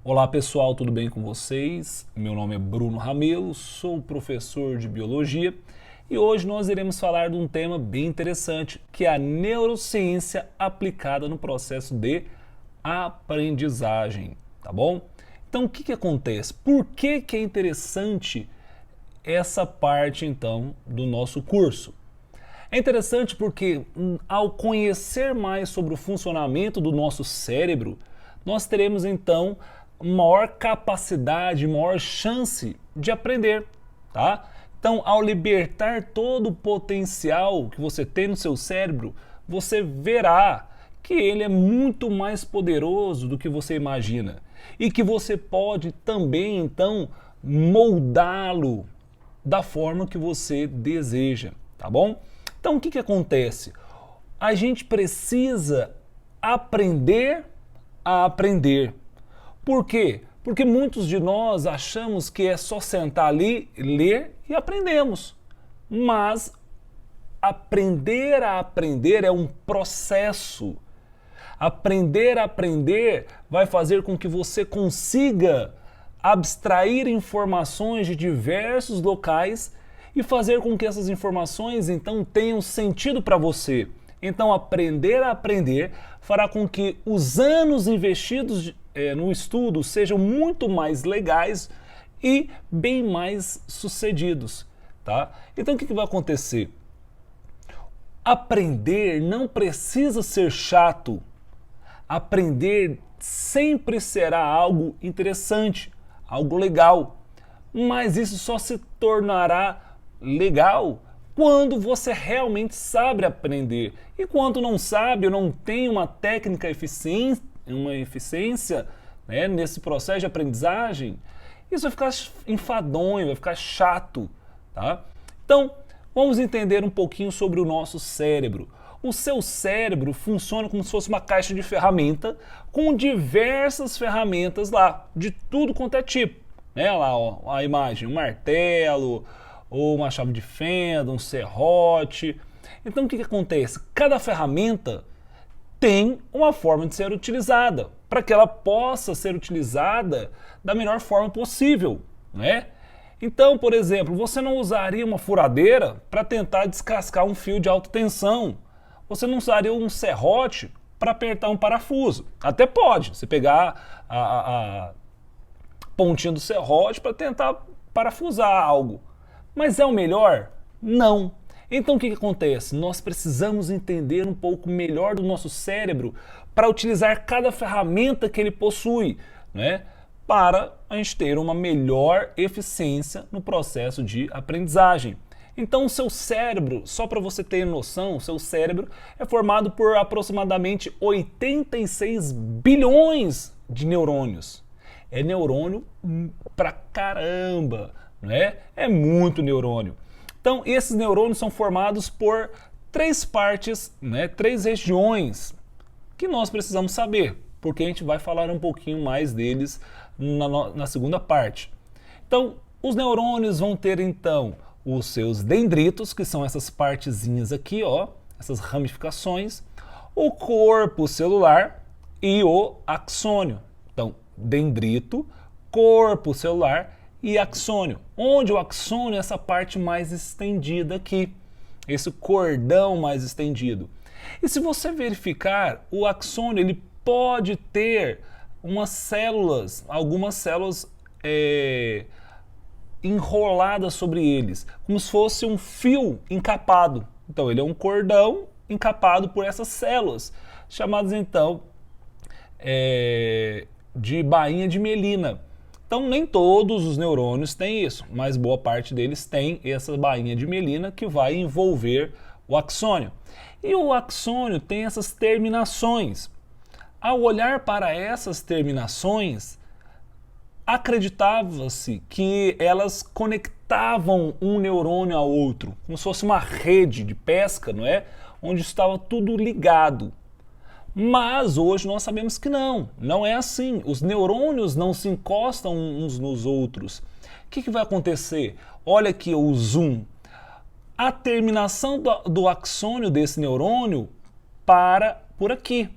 Olá pessoal, tudo bem com vocês? Meu nome é Bruno Ramelo, sou professor de Biologia e hoje nós iremos falar de um tema bem interessante, que é a neurociência aplicada no processo de aprendizagem, tá bom? Então o que acontece? Por que é interessante essa parte então do nosso curso? É interessante porque ao conhecer mais sobre o funcionamento do nosso cérebro, nós teremos então maior capacidade, maior chance de aprender, tá? Então, ao libertar todo o potencial que você tem no seu cérebro, você verá que ele é muito mais poderoso do que você imagina e que você pode também, então, moldá-lo da forma que você deseja, tá bom? Então, o que acontece? A gente precisa aprender a aprender. Por quê? Porque muitos de nós achamos que é só sentar ali, ler e aprendemos. Mas aprender a aprender é um processo. Aprender a aprender vai fazer com que você consiga abstrair informações de diversos locais e fazer com que essas informações então tenham sentido para você. Então aprender a aprender fará com que os anos investidos no estudo sejam muito mais legais e bem mais sucedidos, tá? Então o que vai acontecer? Aprender não precisa ser chato. Aprender sempre será algo interessante, algo legal. Mas isso só se tornará legal quando você realmente sabe aprender. E quando não sabe ou não tem uma técnica eficiente, uma eficiência nesse processo de aprendizagem, isso vai ficar enfadonho, vai ficar chato, tá? Então, vamos entender um pouquinho sobre o nosso cérebro. O seu cérebro funciona como se fosse uma caixa de ferramenta com diversas ferramentas lá, de tudo quanto é tipo. Lá ó, a imagem, um martelo, ou uma chave de fenda, um serrote. Então o que acontece? Cada ferramenta tem uma forma de ser utilizada, para que ela possa ser utilizada da melhor forma possível, né? Então, por exemplo, você não usaria uma furadeira para tentar descascar um fio de alta tensão. Você não usaria um serrote para apertar um parafuso. Até pode, você pegar a pontinha do serrote para tentar parafusar algo. Mas é o melhor? Não. Então o que acontece? Nós precisamos entender um pouco melhor do nosso cérebro para utilizar cada ferramenta que ele possui, né? Para a gente ter uma melhor eficiência no processo de aprendizagem. Então o seu cérebro, só para você ter noção, o seu cérebro é formado por aproximadamente 86 bilhões de neurônios. É neurônio pra caramba, né? É muito neurônio. Então, esses neurônios são formados por três partes, três regiões que nós precisamos saber, porque a gente vai falar um pouquinho mais deles na segunda parte. Então, os neurônios vão ter, então, os seus dendritos, que são essas partezinhas aqui, ó, essas ramificações, o corpo celular e o axônio. Então, dendrito, corpo celular e axônio, onde o axônio é essa parte mais estendida aqui, esse cordão mais estendido. E se você verificar, o axônio ele pode ter algumas células enroladas sobre eles, como se fosse um fio encapado. Então ele é um cordão encapado por essas células, chamadas então de bainha de mielina. Então nem todos os neurônios têm isso, mas boa parte deles tem essa bainha de mielina que vai envolver o axônio. E o axônio tem essas terminações. Ao olhar para essas terminações, acreditava-se que elas conectavam um neurônio ao outro, como se fosse uma rede de pesca, não é? Onde estava tudo ligado. Mas hoje nós sabemos que não é assim. Os neurônios não se encostam uns nos outros. O que vai acontecer? Olha aqui o zoom. A terminação do axônio desse neurônio para por aqui.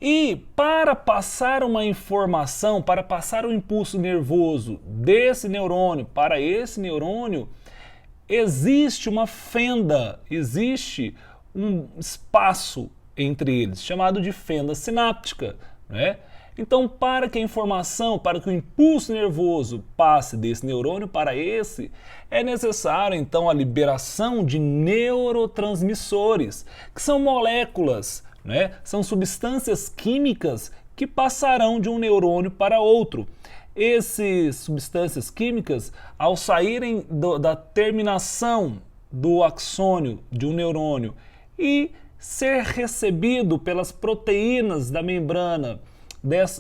E para passar uma informação, para passar o impulso nervoso desse neurônio para esse neurônio, existe uma fenda, existe um espaço entre eles, chamado de fenda sináptica, né? Então, para que a informação, para que o impulso nervoso passe desse neurônio para esse, é necessário então a liberação de neurotransmissores, que são moléculas, né? São substâncias químicas que passarão de um neurônio para outro. Essas substâncias químicas, ao saírem da terminação do axônio de um neurônio e ser recebido pelas proteínas da membrana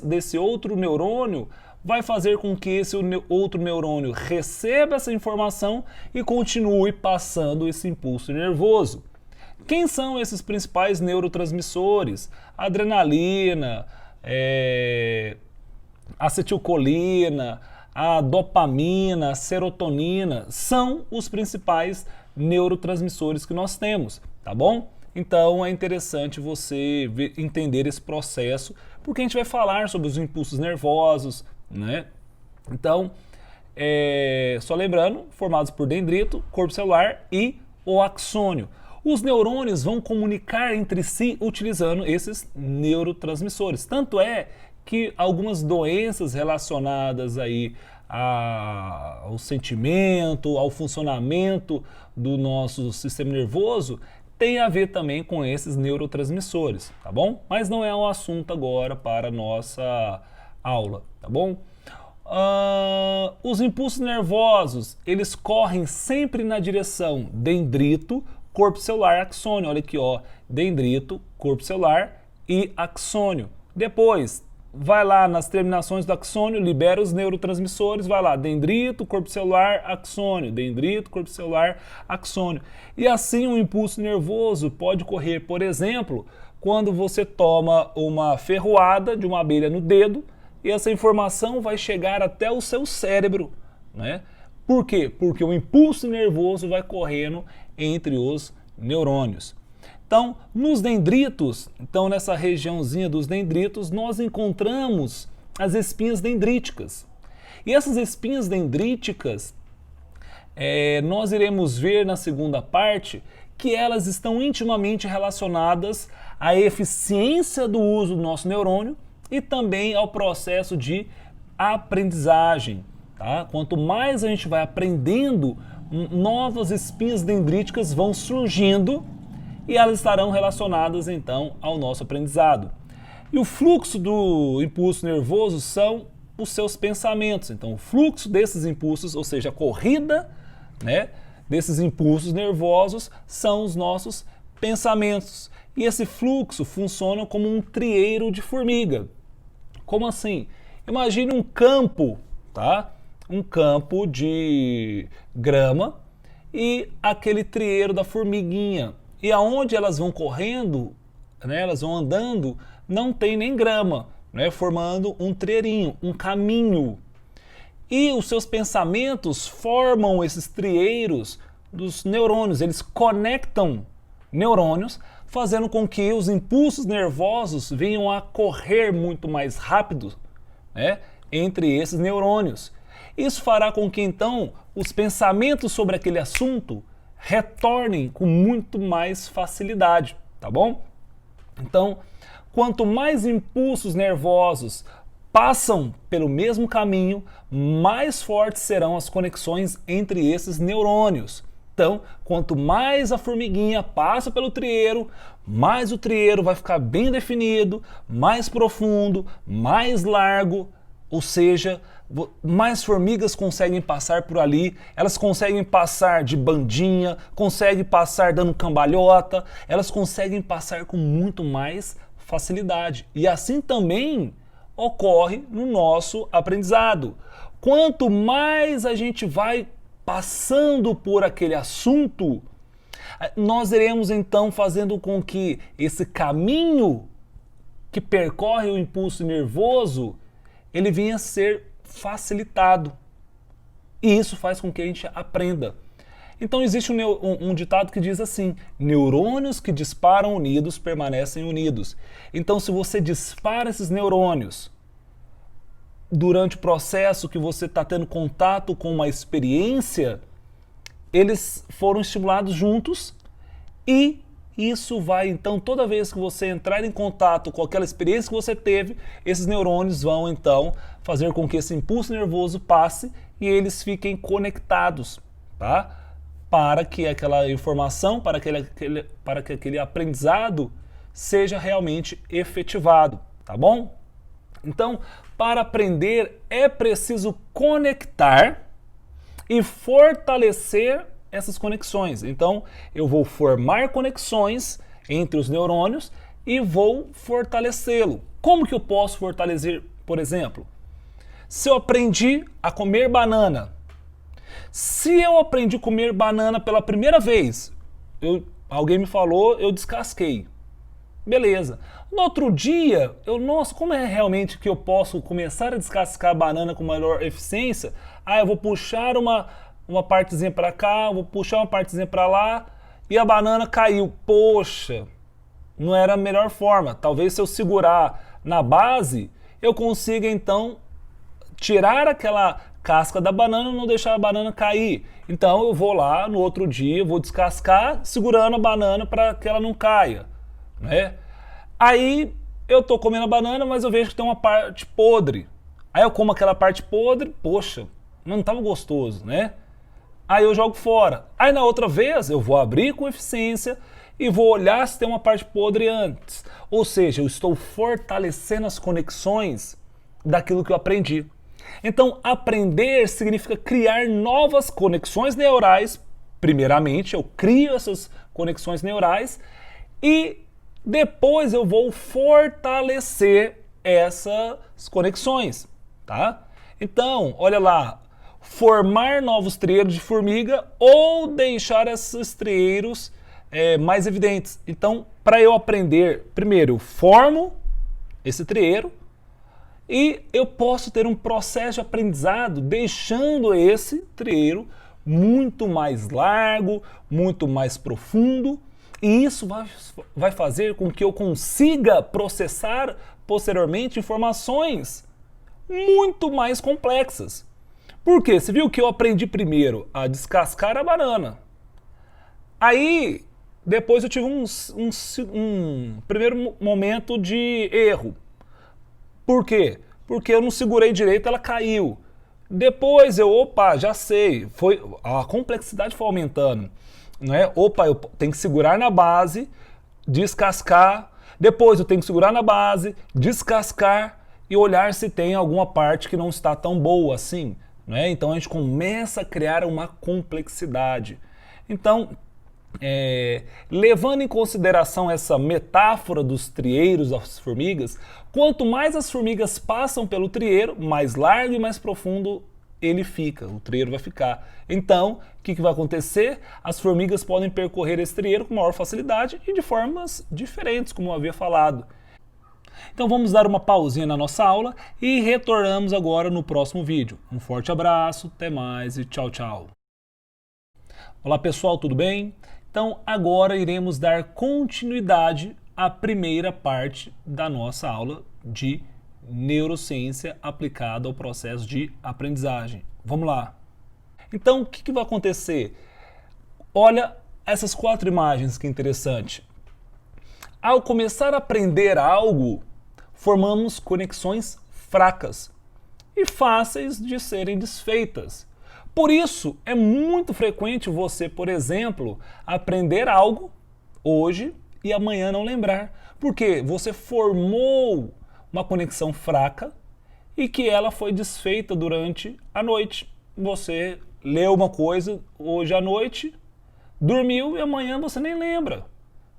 desse outro neurônio, vai fazer com que esse outro neurônio receba essa informação e continue passando esse impulso nervoso. Quem são esses principais neurotransmissores? Adrenalina, acetilcolina, a dopamina, a serotonina, são os principais neurotransmissores que nós temos, tá bom? Então é interessante você entender esse processo, porque a gente vai falar sobre os impulsos nervosos, né? Então, só lembrando, formados por dendrito, corpo celular e o axônio. Os neurônios vão comunicar entre si utilizando esses neurotransmissores. Tanto é que algumas doenças relacionadas aí ao sentimento, ao funcionamento do nosso sistema nervoso, tem a ver também com esses neurotransmissores, tá bom? Mas não é um assunto agora para a nossa aula, tá bom? Os impulsos nervosos, eles correm sempre na direção dendrito, corpo celular, axônio. Olha aqui, ó, dendrito, corpo celular e axônio. Depois, vai lá nas terminações do axônio, libera os neurotransmissores, vai lá, dendrito, corpo celular, axônio, dendrito, corpo celular, axônio. E assim o impulso nervoso pode correr, por exemplo, quando você toma uma ferroada de uma abelha no dedo e essa informação vai chegar até o seu cérebro, né? Por quê? Porque o impulso nervoso vai correndo entre os neurônios. Então, nos dendritos, então nessa regiãozinha dos dendritos, nós encontramos as espinhas dendríticas. E essas espinhas dendríticas, nós iremos ver na segunda parte que elas estão intimamente relacionadas à eficiência do uso do nosso neurônio e também ao processo de aprendizagem. Tá? Quanto mais a gente vai aprendendo, novas espinhas dendríticas vão surgindo e elas estarão relacionadas então ao nosso aprendizado. E o fluxo do impulso nervoso são os seus pensamentos. Então, o fluxo desses impulsos, ou seja, a corrida, né, desses impulsos nervosos, são os nossos pensamentos. E esse fluxo funciona como um trieiro de formiga. Como assim? Imagine um campo, tá? Um campo de grama e aquele trieiro da formiguinha. E aonde elas vão correndo, né, elas vão andando, não tem nem grama, né, formando um trieirinho, um caminho. E os seus pensamentos formam esses trieiros dos neurônios, eles conectam neurônios, fazendo com que os impulsos nervosos venham a correr muito mais rápido, né, entre esses neurônios. Isso fará com que então os pensamentos sobre aquele assunto retornem com muito mais facilidade, tá bom? Então, quanto mais impulsos nervosos passam pelo mesmo caminho, mais fortes serão as conexões entre esses neurônios. Então, quanto mais a formiguinha passa pelo trieiro, mais o trieiro vai ficar bem definido, mais profundo, mais largo, ou seja, mais formigas conseguem passar por ali, elas conseguem passar de bandinha, conseguem passar dando cambalhota, elas conseguem passar com muito mais facilidade. E assim também ocorre no nosso aprendizado. Quanto mais a gente vai passando por aquele assunto, nós iremos então fazendo com que esse caminho que percorre o impulso nervoso, ele venha a ser facilitado. E isso faz com que a gente aprenda. Então existe um ditado que diz assim: neurônios que disparam unidos permanecem unidos. Então se você dispara esses neurônios durante o processo que você está tendo contato com uma experiência, eles foram estimulados juntos e isso vai, então, toda vez que você entrar em contato com aquela experiência que você teve, esses neurônios vão, então, fazer com que esse impulso nervoso passe e eles fiquem conectados, tá? Para que aquela informação, para que aquele aprendizado seja realmente efetivado, tá bom? Então, para aprender é preciso conectar e fortalecer essas conexões. Então, eu vou formar conexões entre os neurônios e vou fortalecê-lo. Como que eu posso fortalecer, por exemplo? Se eu aprendi a comer banana, se eu aprendi a comer banana pela primeira vez, alguém me falou, eu descasquei. Beleza. No outro dia, nossa, como é realmente que eu posso começar a descascar a banana com maior eficiência? Eu vou puxar uma partezinha para cá, vou puxar uma partezinha para lá e a banana caiu. Poxa, não era a melhor forma. Talvez se eu segurar na base, eu consiga então tirar aquela casca da banana e não deixar a banana cair. Então eu vou lá no outro dia, vou descascar segurando a banana para que ela não caia, né? Aí eu tô comendo a banana, mas eu vejo que tem uma parte podre. Aí eu como aquela parte podre, poxa, não estava gostoso, né? Aí eu jogo fora. Aí na outra vez eu vou abrir com eficiência e vou olhar se tem uma parte podre antes. Ou seja, eu estou fortalecendo as conexões daquilo que eu aprendi. Então, aprender significa criar novas conexões neurais. Primeiramente, eu crio essas conexões neurais e depois eu vou fortalecer essas conexões, tá? Então, olha lá, formar novos trieiros de formiga ou deixar esses trieiros mais evidentes. Então, para eu aprender, primeiro eu formo esse trieiro e eu posso ter um processo de aprendizado deixando esse trieiro muito mais largo, muito mais profundo, e isso vai fazer com que eu consiga processar posteriormente informações muito mais complexas. Por quê? Você viu que eu aprendi primeiro a descascar a banana. Aí, depois eu tive um primeiro momento de erro. Por quê? Porque eu não segurei direito, ela caiu. Depois já sei, a complexidade foi aumentando. Né? Eu tenho que segurar na base, descascar, depois eu tenho que segurar na base, descascar e olhar se tem alguma parte que não está tão boa assim. Né? Então a gente começa a criar uma complexidade. Então, levando em consideração essa metáfora dos trieiros das formigas, quanto mais as formigas passam pelo trieiro, mais largo e mais profundo ele fica, o trieiro vai ficar. Então, o que vai acontecer? As formigas podem percorrer esse trieiro com maior facilidade e de formas diferentes, como eu havia falado. Então vamos dar uma pausinha na nossa aula e retornamos agora no próximo vídeo. Um forte abraço, até mais e tchau, tchau. Olá pessoal, tudo bem? Então agora iremos dar continuidade à primeira parte da nossa aula de neurociência aplicada ao processo de aprendizagem. Vamos lá. Então o que vai acontecer? Olha essas 4 imagens, que interessante. Ao começar a aprender algo, formamos conexões fracas e fáceis de serem desfeitas. Por isso, é muito frequente você, por exemplo, aprender algo hoje e amanhã não lembrar. Porque você formou uma conexão fraca e que ela foi desfeita durante a noite. Você leu uma coisa hoje à noite, dormiu e amanhã você nem lembra.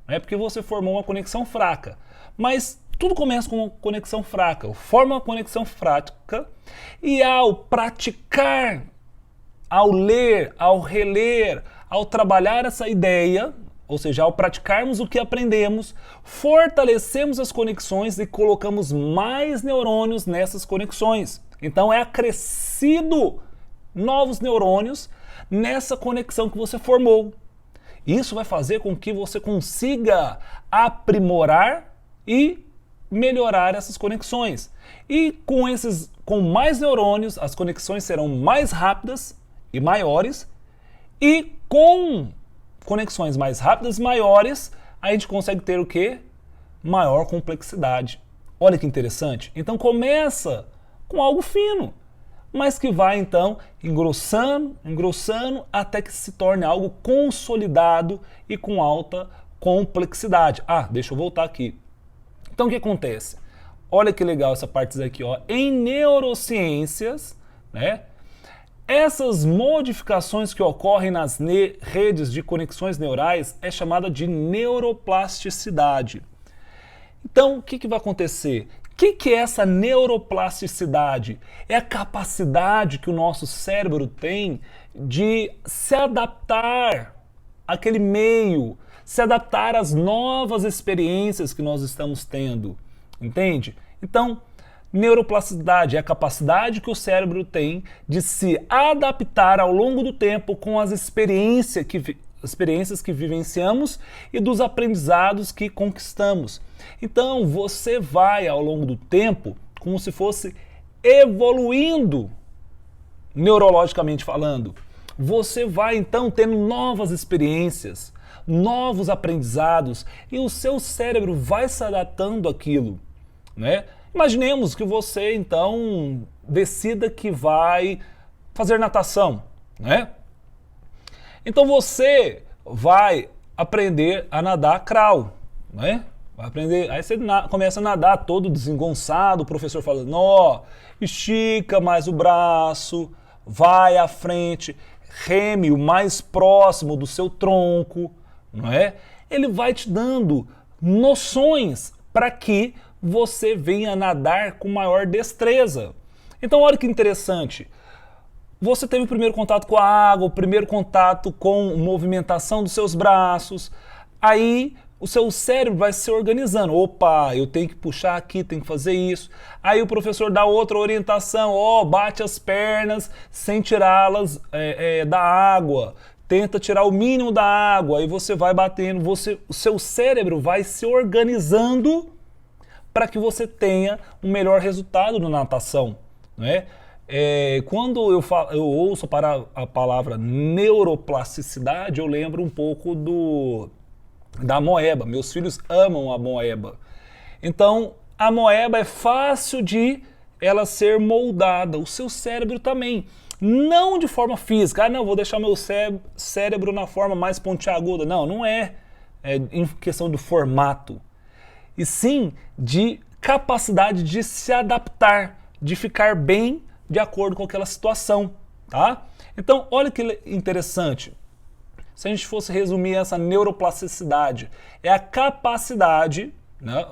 É porque você formou uma conexão fraca. Mas tudo começa com uma conexão fraca. Forma uma conexão fraca e ao praticar, ao ler, ao reler, ao trabalhar essa ideia, ou seja, ao praticarmos o que aprendemos, fortalecemos as conexões e colocamos mais neurônios nessas conexões. Então é acrescido novos neurônios nessa conexão que você formou. Isso vai fazer com que você consiga aprimorar e melhorar essas conexões. E com mais neurônios, as conexões serão mais rápidas e maiores, e com conexões mais rápidas e maiores, a gente consegue ter o quê? Maior complexidade. Olha que interessante. Então começa com algo fino, mas que vai então engrossando, engrossando, até que se torne algo consolidado e com alta complexidade. Deixa eu voltar aqui. Então o que acontece? Olha que legal essa parte aqui, ó. Em neurociências, né? Essas modificações que ocorrem nas redes de conexões neurais é chamada de neuroplasticidade. Então, o que vai acontecer? O que é essa neuroplasticidade? É a capacidade que o nosso cérebro tem de se adaptar àquele meio, se adaptar às novas experiências que nós estamos tendo. Entende? Então, neuroplasticidade é a capacidade que o cérebro tem de se adaptar ao longo do tempo com as experiências que vivenciamos e dos aprendizados que conquistamos. Então, você vai, ao longo do tempo, como se fosse evoluindo, neurologicamente falando. Você vai, então, tendo novas experiências, novos aprendizados, e o seu cérebro vai se adaptando àquilo, né? Imaginemos que você, então, decida que vai fazer natação, né? Então você vai aprender a nadar crawl, né? Vai aprender, aí você começa a nadar todo desengonçado, o professor fala, ó, estica mais o braço, vai à frente, reme o mais próximo do seu tronco, não é? Ele vai te dando noções para que você venha nadar com maior destreza. Então olha que interessante. Você teve o primeiro contato com a água, o primeiro contato com movimentação dos seus braços. Aí o seu cérebro vai se organizando. Opa, eu tenho que puxar aqui, tenho que fazer isso. Aí o professor dá outra orientação. Bate as pernas sem tirá-las da água. Tenta tirar o mínimo da água. Aí você vai batendo. O seu cérebro vai se organizando para que você tenha um melhor resultado na natação, né? Quando eu ouço a palavra neuroplasticidade, eu lembro um pouco da moeba. Meus filhos amam a moeba. Então, a moeba é fácil de ela ser moldada. O seu cérebro também. Não de forma física. Não, vou deixar meu cérebro na forma mais pontiaguda. Não é em questão do formato. E sim de capacidade de se adaptar, de ficar bem de acordo com aquela situação, tá? Então, olha que interessante. Se a gente fosse resumir essa neuroplasticidade, é a capacidade, né,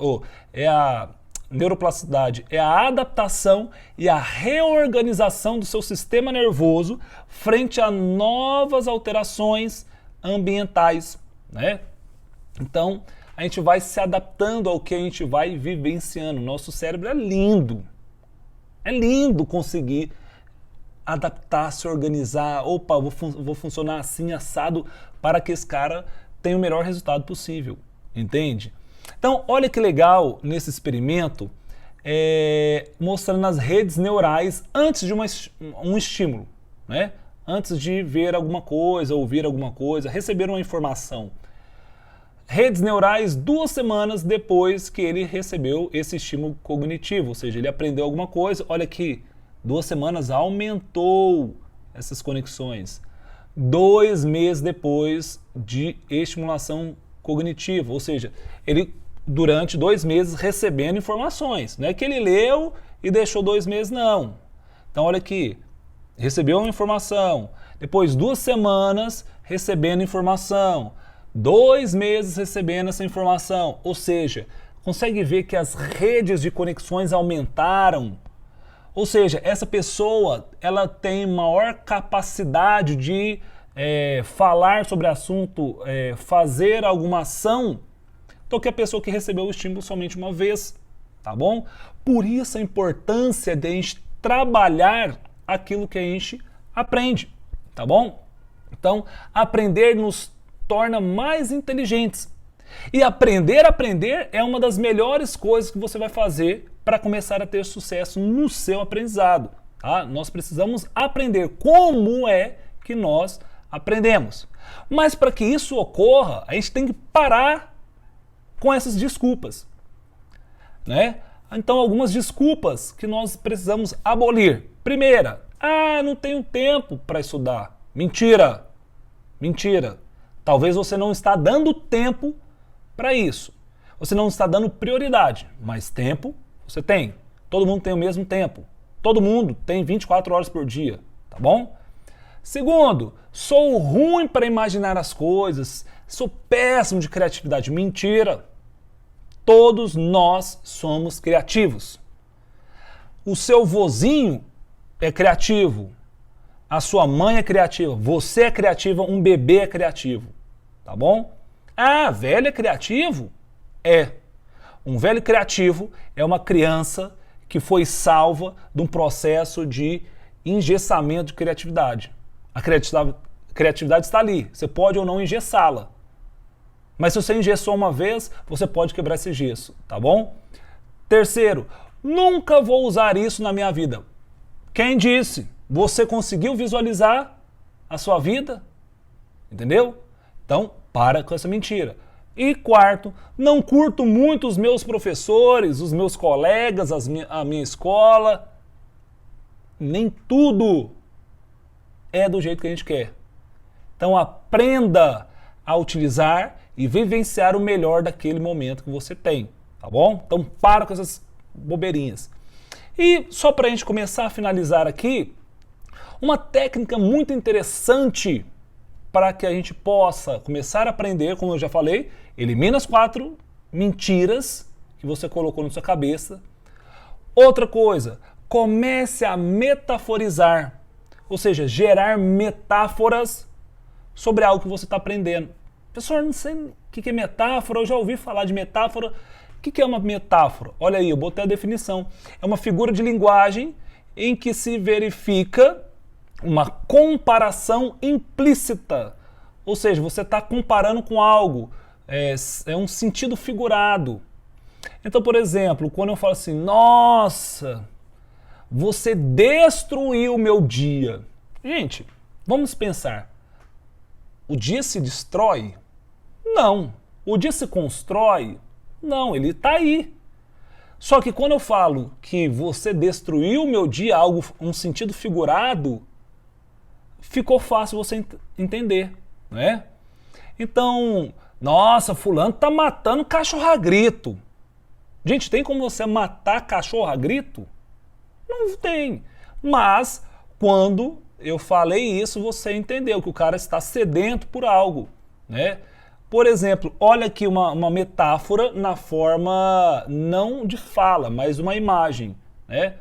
neuroplasticidade é a adaptação e a reorganização do seu sistema nervoso frente a novas alterações ambientais, né? Então, a gente vai se adaptando ao que a gente vai vivenciando. Nosso cérebro é lindo. É lindo conseguir adaptar, se organizar. Opa, vou funcionar assim, assado, para que esse cara tenha o melhor resultado possível. Entende? Então, olha que legal nesse experimento, mostrando as redes neurais antes de um estímulo, né? Antes de ver alguma coisa, ouvir alguma coisa, receber uma informação. Redes neurais 2 semanas depois que ele recebeu esse estímulo cognitivo, ou seja, ele aprendeu alguma coisa, olha aqui, 2 semanas aumentou essas conexões. 2 meses depois de estimulação cognitiva, ou seja, ele durante 2 meses recebendo informações, não é que ele leu e deixou 2 meses, não. Então olha aqui, recebeu uma informação, depois 2 semanas recebendo informação, 2 meses recebendo essa informação, ou seja, consegue ver que as redes de conexões aumentaram, ou seja, essa pessoa ela tem maior capacidade de falar sobre assunto, fazer alguma ação, do que a pessoa que recebeu o estímulo somente uma vez, tá bom? Por isso a importância de a gente trabalhar aquilo que a gente aprende, tá bom? Então, aprender nos torna mais inteligentes. E aprender a aprender é uma das melhores coisas que você vai fazer para começar a ter sucesso no seu aprendizado. Tá? Nós precisamos aprender como é que nós aprendemos. Mas para que isso ocorra, a gente tem que parar com essas desculpas, né? Então, algumas desculpas que nós precisamos abolir. Primeira, não tenho tempo para estudar. Mentira! Mentira! Talvez você não está dando tempo para isso. Você não está dando prioridade, mas tempo você tem. Todo mundo tem o mesmo tempo. Todo mundo tem 24 horas por dia, tá bom? Segundo, sou ruim para imaginar as coisas, sou péssimo de criatividade. Mentira! Todos nós somos criativos. O seu vozinho é criativo, a sua mãe é criativa, você é criativa, um bebê é criativo, tá bom? Velho é criativo? É. Um velho criativo é uma criança que foi salva de um processo de engessamento de criatividade. A criatividade está ali, você pode ou não engessá-la. Mas se você engessou uma vez, você pode quebrar esse gesso, tá bom? Terceiro, nunca vou usar isso na minha vida. Quem disse? Você conseguiu visualizar a sua vida? Entendeu? Então, para com essa mentira. E quarto, não curto muito os meus professores, os meus colegas, a minha escola. Nem tudo é do jeito que a gente quer. Então, aprenda a utilizar e vivenciar o melhor daquele momento que você tem, tá bom? Então para com essas bobeirinhas. E só para a gente começar a finalizar aqui, uma técnica muito interessante para que a gente possa começar a aprender, como eu já falei, elimina as 4 mentiras que você colocou na sua cabeça. Outra coisa, comece a metaforizar, ou seja, gerar metáforas sobre algo que você está aprendendo. Professor, não sei o que é metáfora, eu já ouvi falar de metáfora. O que é uma metáfora? Olha aí, eu botei a definição. É uma figura de linguagem em que se verifica uma comparação implícita. Ou seja, você está comparando com algo. É um sentido figurado. Então, por exemplo, quando eu falo assim, nossa, você destruiu o meu dia. Gente, vamos pensar. O dia se destrói? Não. O dia se constrói? Não, ele está aí. Só que quando eu falo que você destruiu o meu dia, um sentido figurado, ficou fácil você entender, né? Então, nossa, fulano está matando cachorro a grito. Gente, tem como você matar cachorro a grito? Não tem. Mas, quando eu falei isso, você entendeu que o cara está sedento por algo, né? Por exemplo, olha aqui uma metáfora na forma não de fala, mas uma imagem, né?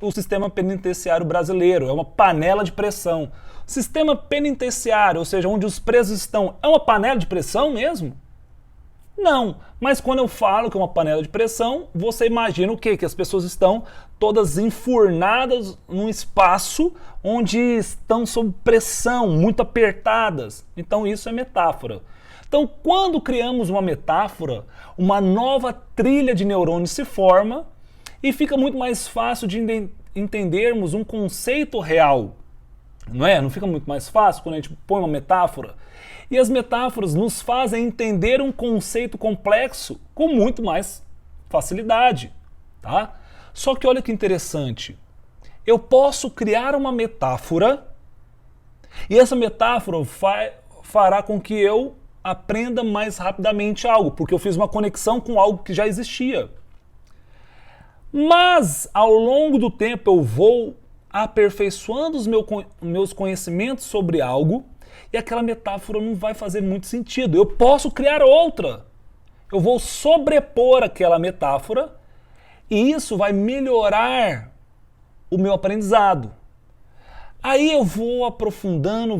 O sistema penitenciário brasileiro é uma panela de pressão. Sistema penitenciário, ou seja, onde os presos estão, é uma panela de pressão mesmo? Não, mas quando eu falo que é uma panela de pressão, você imagina o quê? Que as pessoas estão todas enfurnadas num espaço onde estão sob pressão, muito apertadas. Então isso é metáfora. Então quando criamos uma metáfora, uma nova trilha de neurônios se forma e fica muito mais fácil de entendermos um conceito real. Não é? Não fica muito mais fácil quando a gente põe uma metáfora? E as metáforas nos fazem entender um conceito complexo com muito mais facilidade, tá? Só que olha que interessante. Eu posso criar uma metáfora e essa metáfora fará com que eu aprenda mais rapidamente algo, porque eu fiz uma conexão com algo que já existia. Mas, ao longo do tempo, eu vou aperfeiçoando os meus conhecimentos sobre algo e aquela metáfora não vai fazer muito sentido. Eu posso criar outra. Eu vou sobrepor aquela metáfora e isso vai melhorar o meu aprendizado. Aí eu vou aprofundando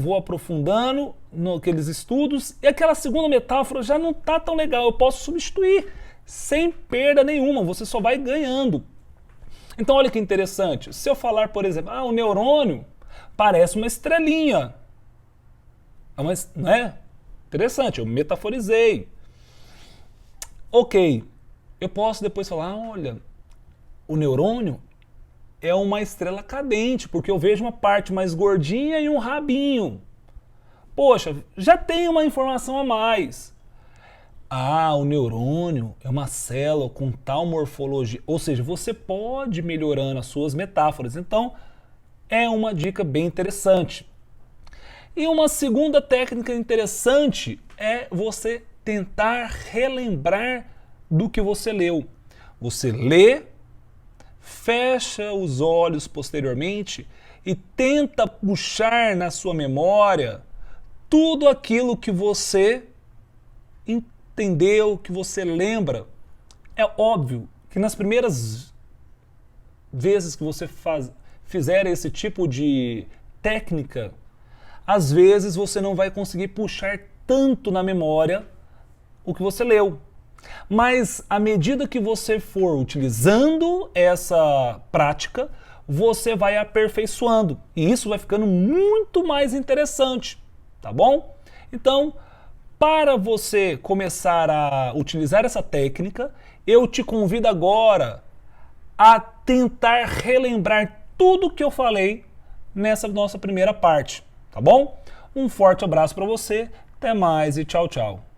naqueles estudos e aquela segunda metáfora já não está tão legal. Eu posso substituir sem perda nenhuma, você só vai ganhando. Então olha que interessante, se eu falar, por exemplo, o neurônio, parece uma estrelinha. Não é? Interessante, eu metaforizei. Ok, eu posso depois falar, olha, o neurônio é uma estrela cadente, porque eu vejo uma parte mais gordinha e um rabinho. Poxa, já tem uma informação a mais. Ah, o neurônio é uma célula com tal morfologia. Ou seja, você pode ir melhorando as suas metáforas. Então, é uma dica bem interessante. E uma segunda técnica interessante é você tentar relembrar do que você leu. Você lê, fecha os olhos posteriormente e tenta puxar na sua memória tudo aquilo que você entendeu, que você lembra. É óbvio que nas primeiras vezes que você fizer esse tipo de técnica, às vezes você não vai conseguir puxar tanto na memória o que você leu. Mas à medida que você for utilizando essa prática, você vai aperfeiçoando. E isso vai ficando muito mais interessante, tá bom? Então, para você começar a utilizar essa técnica, eu te convido agora a tentar relembrar tudo que eu falei nessa nossa primeira parte, tá bom? Um forte abraço para você, até mais e tchau, tchau.